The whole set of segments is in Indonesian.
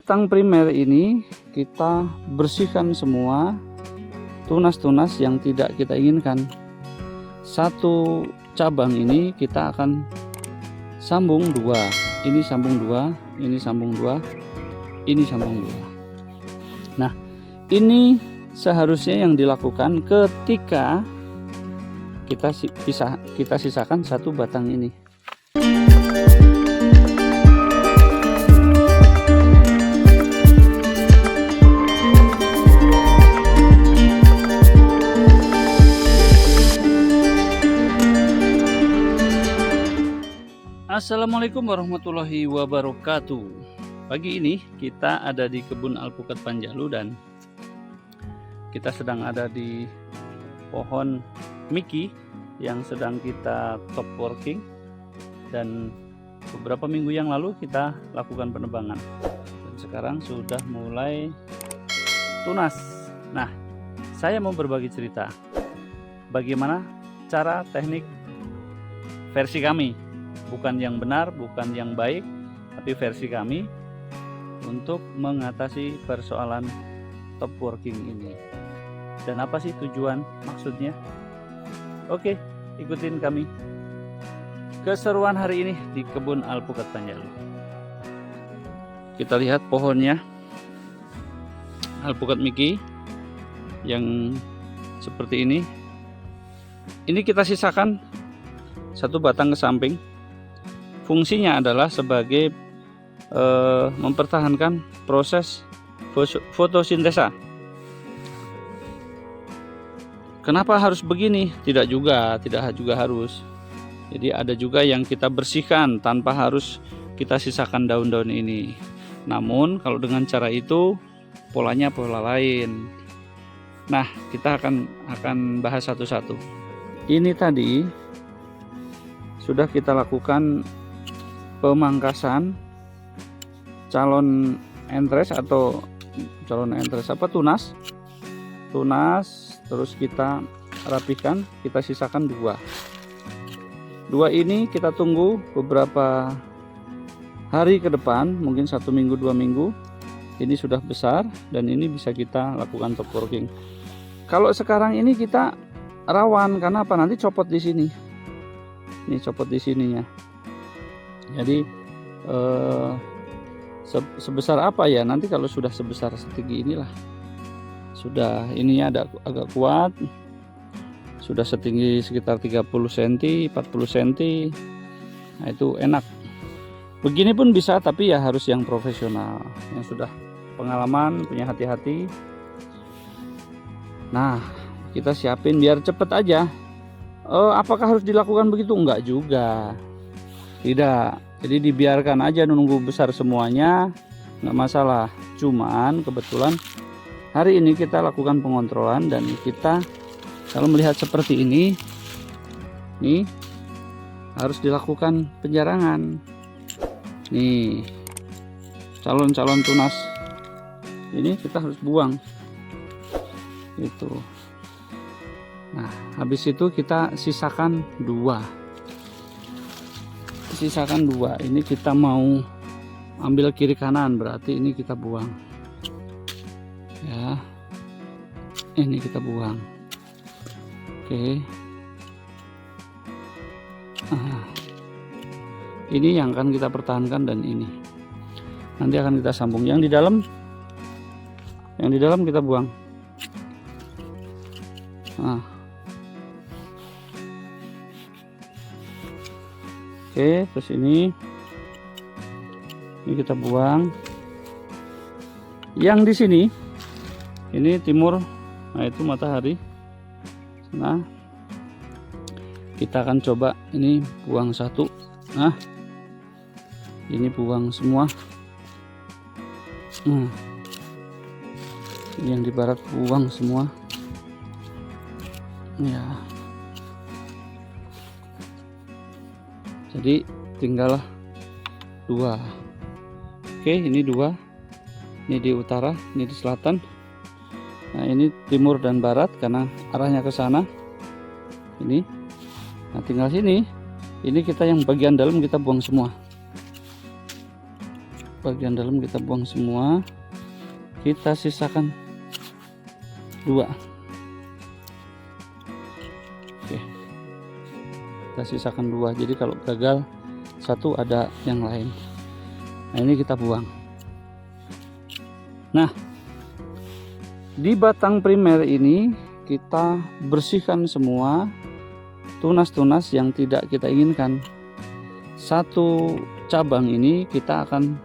batang primer ini kita bersihkan semua tunas-tunas yang tidak kita inginkan. Satu cabang ini kita akan sambung dua. Ini sambung dua, ini sambung dua, ini sambung dua. Nah, ini seharusnya yang dilakukan ketika kita sisakan satu batang ini. Assalamualaikum warahmatullahi wabarakatuh. Pagi ini kita ada di kebun alpukat Panjalu dan kita sedang ada di pohon Miki yang sedang kita top working, dan beberapa minggu yang lalu kita lakukan penebangan dan sekarang sudah mulai tunas. Nah, saya mau berbagi cerita bagaimana cara teknik versi kami, bukan yang benar, bukan yang baik, tapi versi kami untuk mengatasi persoalan top working ini. Dan apa sih tujuan maksudnya? Oke, ikutin kami. Keseruan hari ini di kebun alpukat Panjalu. Kita lihat pohonnya, alpukat Miki yang seperti ini. Ini kita sisakan satu batang ke samping. Fungsinya adalah sebagai mempertahankan proses fotosintesa. Kenapa harus begini? Tidak juga harus. Jadi ada juga yang kita bersihkan tanpa harus kita sisakan daun-daun ini. Namun kalau dengan cara itu polanya pola lain. Nah, kita akan bahas satu-satu. Ini tadi sudah kita lakukan pemangkasan calon entres atau tunas, terus kita rapikan, kita sisakan dua ini kita tunggu beberapa hari ke depan, mungkin 1 minggu 2 minggu. Ini sudah besar dan ini bisa kita lakukan top working. Kalau sekarang ini kita rawan karena apa? Nanti copot di sini. Ini copot di sininya. Jadi sebesar apa ya, nanti kalau sudah sebesar setinggi inilah, sudah ininya agak kuat, sudah setinggi sekitar 30 cm 40 cm. Nah, itu enak. Begini pun bisa, tapi ya harus yang profesional, yang sudah pengalaman, punya hati-hati. Nah, kita siapin biar cepet aja. Apakah harus dilakukan begitu? Enggak juga. Tidak, jadi dibiarkan aja nunggu besar semuanya, nggak masalah. Cuman kebetulan hari ini kita lakukan pengontrolan dan kita kalau melihat seperti ini, nih harus dilakukan penjarangan. Nih calon-calon tunas ini kita harus buang. Itu. Nah, habis itu kita sisakan dua. Ini kita mau ambil kiri kanan, berarti ini kita buang ya, ini kita buang. Oke. Ini yang akan kita pertahankan dan ini nanti akan kita sambung. Yang di dalam kita buang. Oke, terus ini kita buang. Yang di sini, ini timur, nah itu matahari. Nah, kita akan coba ini buang satu. Nah, ini buang semua. Ini yang di barat buang semua. Ya. Jadi tinggal 2. Oke, ini 2. Ini di utara, ini di selatan. Nah, ini timur dan barat karena arahnya ke sana. Ini. Nah, tinggal sini. Ini kita yang bagian dalam kita buang semua. bagian dalam kita buang semua, kita sisakan 2. Oke, kita sisakan 2, jadi kalau gagal 1 ada yang lain. Nah, ini kita buang. Nah, di batang primer ini kita bersihkan semua tunas-tunas yang tidak kita inginkan. Satu cabang ini kita akan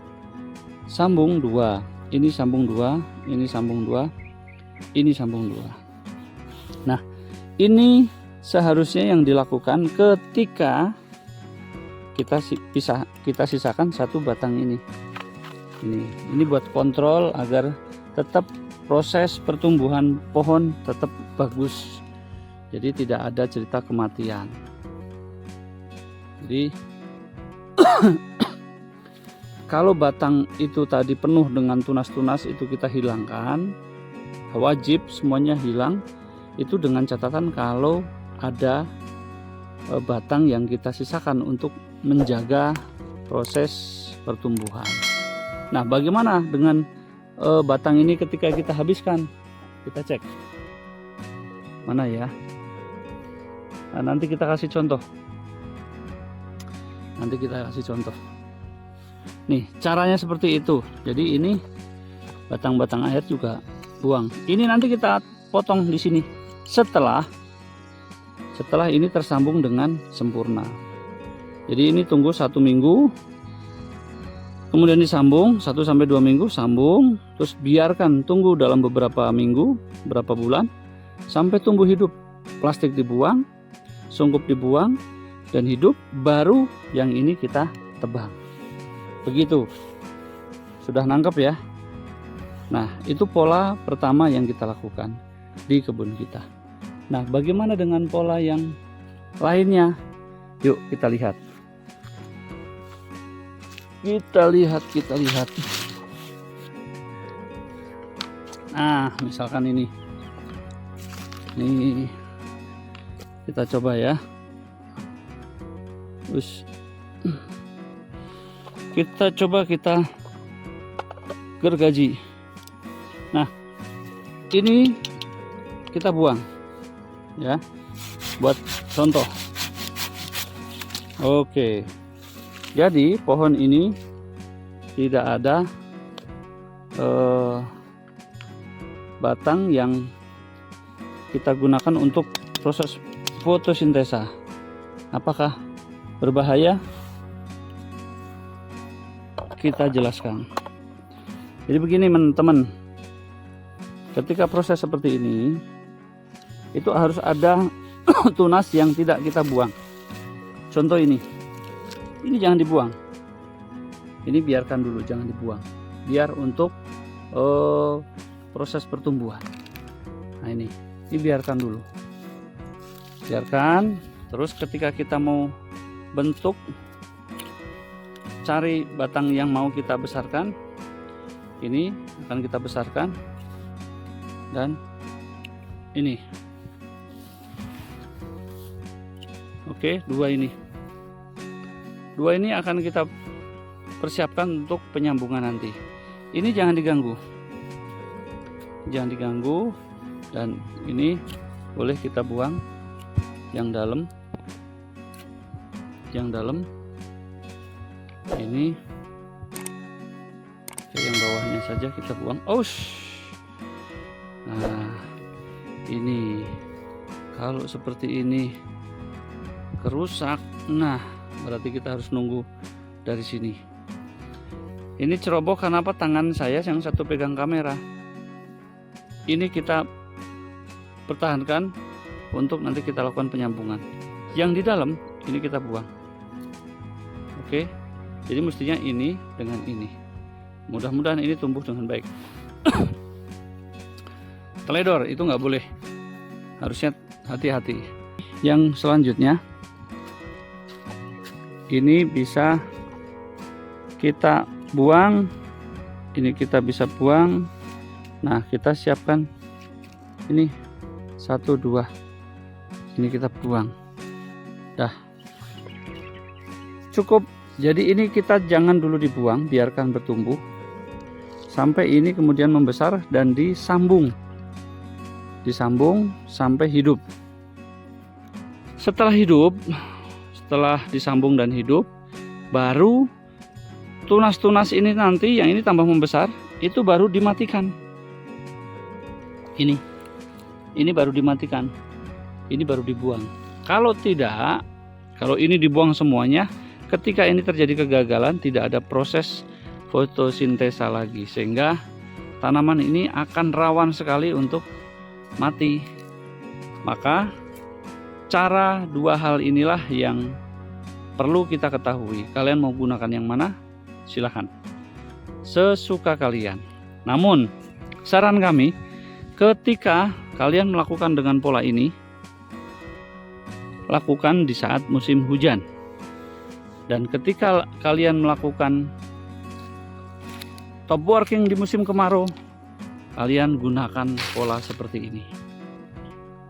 sambung 2. Ini sambung 2, ini sambung 2, ini sambung 2. Nah, ini seharusnya yang dilakukan ketika kita sisakan 1 batang ini. Ini buat kontrol agar tetap proses pertumbuhan pohon tetap bagus. Jadi tidak ada cerita kematian. Jadi kalau batang itu tadi penuh dengan tunas-tunas, itu kita hilangkan. Wajib semuanya hilang. Itu dengan catatan kalau ada batang yang kita sisakan untuk menjaga proses pertumbuhan. Nah, bagaimana dengan batang ini ketika kita habiskan? Kita cek mana ya. Nah, nanti kita kasih contoh. Nih, caranya seperti itu. Jadi ini batang-batang air juga buang. Ini nanti kita potong di sini setelah ini tersambung dengan sempurna. Jadi ini tunggu 1 minggu, kemudian disambung 1 sampai 2 minggu, sambung, terus biarkan tunggu dalam beberapa minggu, berapa bulan sampai tumbuh hidup. Plastik dibuang, sungkup dibuang, dan hidup, baru yang ini kita tebang. Begitu. Sudah nangkep ya? Nah, itu pola pertama yang kita lakukan di kebun kita. Nah, bagaimana dengan pola yang lainnya? Yuk kita lihat. Kita lihat. Nah, misalkan ini. Nih, kita coba ya. Terus kita gergaji. Nah, ini kita buang ya, buat contoh. Oke, jadi pohon ini tidak ada batang yang kita gunakan untuk proses fotosintesa. Apakah berbahaya? Kita jelaskan. Jadi begini teman-teman, ketika proses seperti ini itu harus ada tunas yang tidak kita buang. Contoh ini jangan dibuang, ini biarkan dulu, jangan dibuang, biar untuk proses pertumbuhan. Nah, ini biarkan dulu, biarkan. Terus ketika kita mau bentuk, cari batang yang mau kita besarkan, ini akan kita besarkan, dan ini. Oke, 2 ini akan kita persiapkan untuk penyambungan nanti. Ini jangan diganggu, dan ini boleh kita buang yang dalam, ini yang bawahnya saja kita buang. Nah, ini kalau seperti ini kerusak, nah berarti kita harus nunggu dari sini. Ini ceroboh, kenapa tangan saya yang satu pegang kamera. Ini kita pertahankan untuk nanti kita lakukan penyambungan. Yang di dalam ini kita buang. Oke, jadi mestinya ini dengan ini. Mudah-mudahan ini tumbuh dengan baik. Teledor itu nggak boleh, harusnya hati-hati. Yang selanjutnya ini bisa kita buang, ini kita bisa buang. Nah, kita siapkan ini 1, 2, ini kita buang. Dah, cukup Jadi ini kita jangan dulu dibuang, biarkan bertumbuh sampai ini kemudian membesar dan disambung sampai hidup. Setelah disambung dan hidup, baru tunas-tunas ini nanti yang ini tambah membesar, itu baru dimatikan. Ini baru dimatikan, ini baru dibuang. Kalau tidak, kalau ini dibuang semuanya, ketika ini terjadi kegagalan, tidak ada proses fotosintesa lagi, sehingga tanaman ini akan rawan sekali untuk mati. Maka cara dua hal inilah yang perlu kita ketahui. Kalian mau gunakan yang mana? Silahkan, sesuka kalian. Namun saran kami, ketika kalian melakukan dengan pola ini, lakukan di saat musim hujan. Dan ketika kalian melakukan top working di musim kemarau, kalian gunakan pola seperti ini.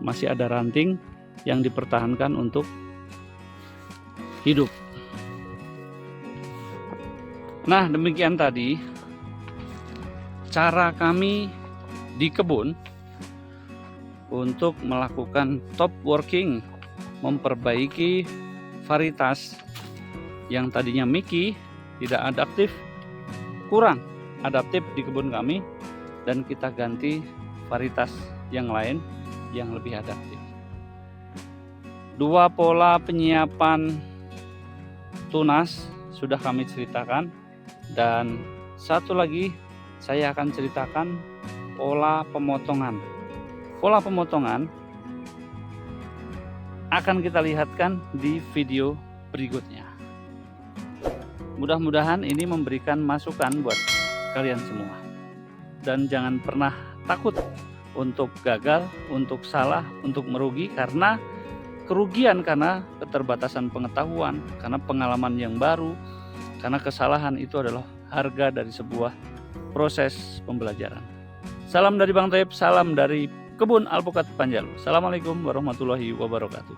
Masih ada ranting yang dipertahankan untuk hidup. Nah, demikian tadi cara kami di kebun untuk melakukan top working, memperbaiki varietas yang tadinya Mickey tidak adaptif, kurang adaptif di kebun kami, dan kita ganti varietas yang lain yang lebih adaptif. Dua pola penyiapan tunas sudah kami ceritakan, dan satu lagi saya akan ceritakan pola pemotongan. Pola pemotongan akan kita lihatkan di video berikutnya. Mudah-mudahan ini memberikan masukan buat kalian semua. Dan jangan pernah takut untuk gagal, untuk salah, untuk merugi, karena kerugian karena keterbatasan pengetahuan, karena pengalaman yang baru, karena kesalahan itu adalah harga dari sebuah proses pembelajaran. Salam dari Bang Toib, salam dari Kebun Alpukat Panjalu. Assalamualaikum warahmatullahi wabarakatuh.